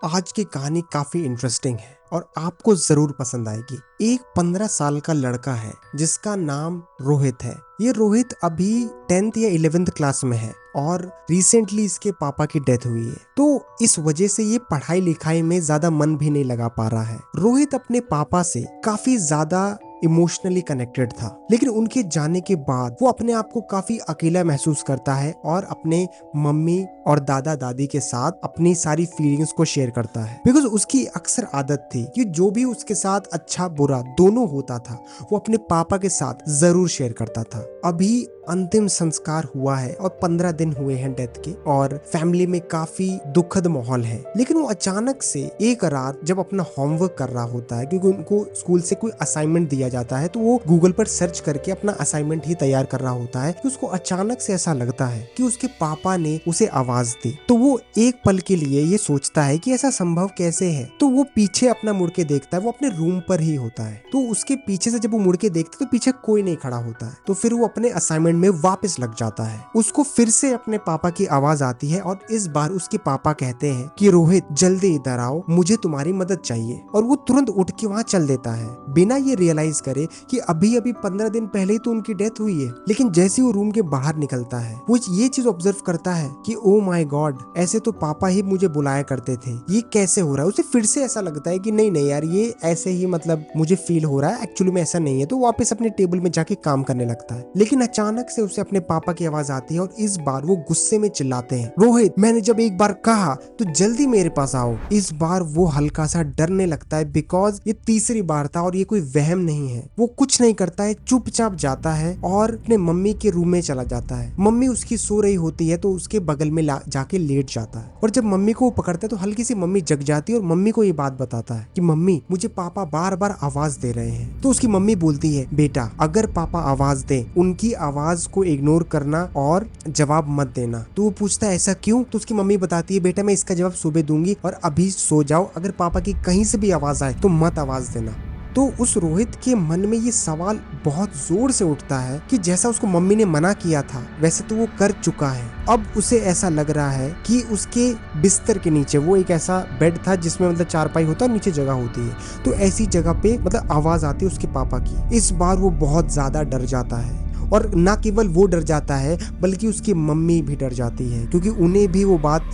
आज की कहानी काफी इंटरेस्टिंग है और आपको जरूर पसंद आएगी। एक 15 साल का लड़का है जिसका नाम रोहित है। ये रोहित अभी 10th या 11th क्लास में है और रिसेंटली इसके पापा की डेथ हुई है, तो इस वजह से ये पढ़ाई लिखाई में ज्यादा मन भी नहीं लगा पा रहा है। रोहित अपने पापा से काफी ज्यादा इमोशनली कनेक्टेड था, लेकिन उनके जाने के बाद वो अपने आप को काफी अकेला महसूस करता है और अपने मम्मी और दादा दादी के साथ अपनी सारी फीलिंग्स को शेयर करता है। बिकॉज उसकी अक्सर आदत थी कि जो भी उसके साथ अच्छा बुरा दोनों होता था वो अपने पापा के साथ जरूर शेयर करता था। अभी अंतिम संस्कार हुआ है और 15 दिन हुए हैं डेथ के और फैमिली में काफी दुखद माहौल है। लेकिन वो अचानक से एक रात जब अपना होमवर्क कर रहा होता है, क्योंकि उनको स्कूल से कोई असाइनमेंट दिया जाता है, तो वो गूगल पर सर्च करके अपना असाइनमेंट ही तैयार कर रहा होता है कि उसको अचानक से ऐसा लगता है कि उसके पापा ने उसे आवाज दी। तो वो एक पल के लिए ये सोचता है कि ऐसा संभव कैसे है। तो वो पीछे अपना मुड़ के देखता है, वो अपने रूम पर ही होता है। तो उसके पीछे से जब वो मुड़ के देखता है तो पीछे कोई नहीं खड़ा होता है। तो फिर वो अपने असाइनमेंट में वापस लग जाता है। उसको फिर से अपने पापा की आवाज आती है और इस बार उसके पापा कहते हैं कि रोहित जल्दी इधर आओ, मुझे तुम्हारी मदद चाहिए। और वो तुरंत उठ के वहां चल देता है बिना ये रियलाइज करे कि अभी अभी 15 दिन पहले ही तो उनकी डेथ हुई है। लेकिन जैसे वो रूम के बाहर निकलता है वो ये चीज ऑब्जर्व करता है कि ओ माय गॉड, ऐसे तो पापा ही मुझे बुलाया करते थे, ये कैसे हो रहा है। उसे फिर से ऐसा लगता है कि नहीं नहीं यार, ये ऐसे ही मतलब मुझे फील हो रहा है, एक्चुअली में ऐसा नहीं है। तो वापस अपने टेबल में जाके काम करने लगता है। लेकिन अचानक से उसे अपने पापा की आवाज आती है और इस बार वो गुस्से में चिल्लाते हैं, रोहित मैंने जब एक बार कहा तो जल्दी मेरे पास आओ। इस बार वो हल्का सा डरने लगता है बिकॉज ये तीसरी बार था और ये कोई वहम नहीं है। वो कुछ नहीं करता है, चुपचाप जाता है और अपने मम्मी के रूम में चला जाता है। मम्मी उसकी सो रही होती है तो उसके बगल में जाके लेट जाता है और जब मम्मी को वो पकड़ता है तो हल्की सी मम्मी जग जाती है और मम्मी को ये बात बताता है कि मम्मी मुझे पापा बार बार आवाज दे रहे हैं। तो उसकी मम्मी बोलती है, बेटा अगर पापा आवाज दे उनकी आवाज को इग्नोर करना और जवाब मत देना। तो वो पूछता है ऐसा क्यों? तो उसकी मम्मी बताती है, बेटा मैं इसका जवाब सुबह दूंगी और अभी सो जाओ, अगर पापा की कहीं से भी आवाज आए तो मत आवाज देना। तो उस रोहित के मन में ये सवाल बहुत जोर से उठता है कि जैसा उसको मम्मी ने मना किया था वैसे तो वो कर चुका है। अब उसे ऐसा लग रहा है कि उसके बिस्तर के नीचे, वो एक ऐसा बेड था जिसमें मतलब चारपाई होता है, नीचे जगह होती है, तो ऐसी जगह पे मतलब आवाज आती है उसके पापा की। इस बार वो बहुत ज्यादा डर जाता है और ना केवल वो डर जाता है बल्कि उसकी मम्मी भी डर जाती है, क्योंकि उन्हें भी वो बात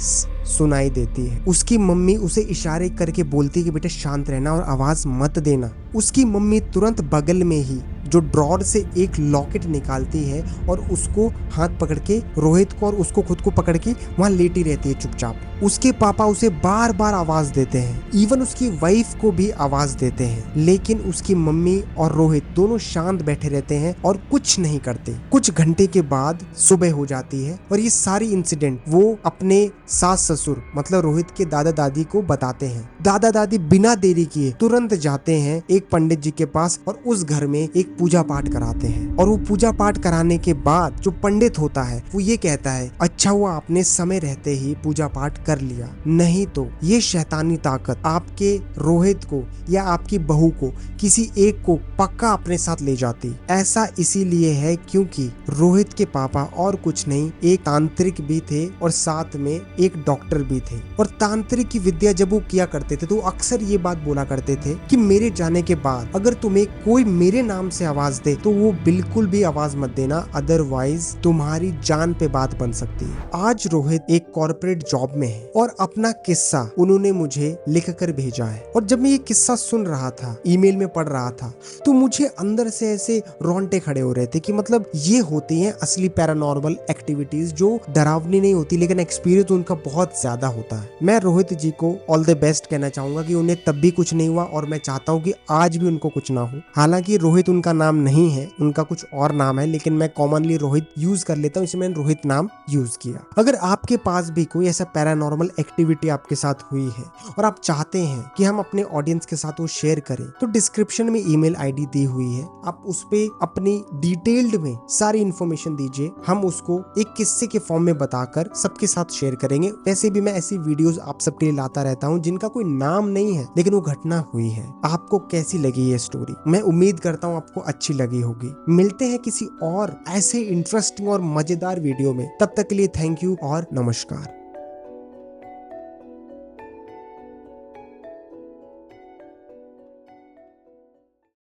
सुनाई देती है। उसकी मम्मी उसे इशारे करके बोलती है कि बेटा शांत रहना और आवाज मत देना। उसकी मम्मी तुरंत बगल में ही जो ड्रॉर से एक लॉकेट निकालती है और उसको हाथ पकड़ के रोहित को और उसको खुद को पकड़ के वहां लेटी रहती है चुपचाप। उसके पापा उसे बार बार आवाज देते हैं, इवन उसकी वाइफ को भी आवाज देते हैं, लेकिन उसकी मम्मी और रोहित दोनों शांत बैठे रहते हैं और कुछ नहीं करते। कुछ घंटे के बाद सुबह हो जाती है और ये सारी इंसिडेंट वो अपने सास ससुर मतलब रोहित के दादा दादी को बताते हैं। दादा दादी बिना देरी किए तुरंत जाते हैं एक पंडित जी के पास और उस घर में एक पूजा पाठ कराते हैं। और वो पूजा पाठ कराने के बाद जो पंडित होता है वो ये कहता है, अच्छा हुआ आपने समय रहते ही पूजा पाठ कर लिया, नहीं तो ये शैतानी ताकत आपके रोहित को या आपकी बहू को किसी एक को पक्का अपने साथ ले जाती। ऐसा इसीलिए है क्योंकि रोहित के पापा और कुछ नहीं, एक तांत्रिक भी थे और साथ में एक डॉक्टर भी थे। और तांत्रिक की विद्या जब वो किया करते थे तो अक्सर ये बात बोला करते थे कि मेरे जाने के बाद अगर तुम्हें कोई मेरे नाम से आवाज दे तो वो बिल्कुल भी आवाज मत देना, अदरवाइज तुम्हारी जान पे बात बन सकती है। आज रोहित एक कॉर्पोरेट जॉब में है और अपना किस्सा उन्होंने मुझे लिख कर भेजा है। और जब मैं ये किस्सा सुन रहा था, ईमेल में पढ़ रहा था, तो मुझे अंदर से ऐसे रोंगटे खड़े हो रहे थे कि मतलब ये होती हैं असली पैरानॉर्मल एक्टिविटीज जो डरावनी नहीं होती लेकिन एक्सपीरियंस उनका बहुत ज्यादा होता है। मैं रोहित जी को ऑल द बेस्ट कहना चाहूंगा कि उन्हें तब भी कुछ नहीं हुआ और मैं चाहता हूँ कि आज भी उनको कुछ ना हो। हालांकि रोहित उनका नाम नहीं है, उनका कुछ और नाम है, लेकिन मैं कॉमनली रोहित यूज कर लेता हूँ, इसलिए मैंने रोहित नाम यूज किया। अगर आपके पास भी कोई ऐसा पैरानॉर्मल एक्टिविटी आपके साथ हुई है और आप चाहते हैं कि हम अपने ऑडियंस के साथ वो शेयर करें, तो डिस्क्रिप्शन में ईमेल आईडी दी हुई है, आप उस पे अपनी डिटेल्ड में सारी इन्फॉर्मेशन दीजिए, हम उसको एक किस्से के फॉर्म में बताकर सबके साथ शेयर करेंगे। वैसे भी मैं ऐसी वीडियोस आप सबके लिए लाता रहता हूँ जिनका कोई नाम नहीं है लेकिन वो घटना हुई है। आपको कैसी लगी ये स्टोरी? मैं उम्मीद करता हूँ आपको अच्छी लगी होगी। मिलते हैं किसी और ऐसे इंटरेस्टिंग और मजेदार वीडियो में, तब तक के लिए थैंक यू और नमस्कार।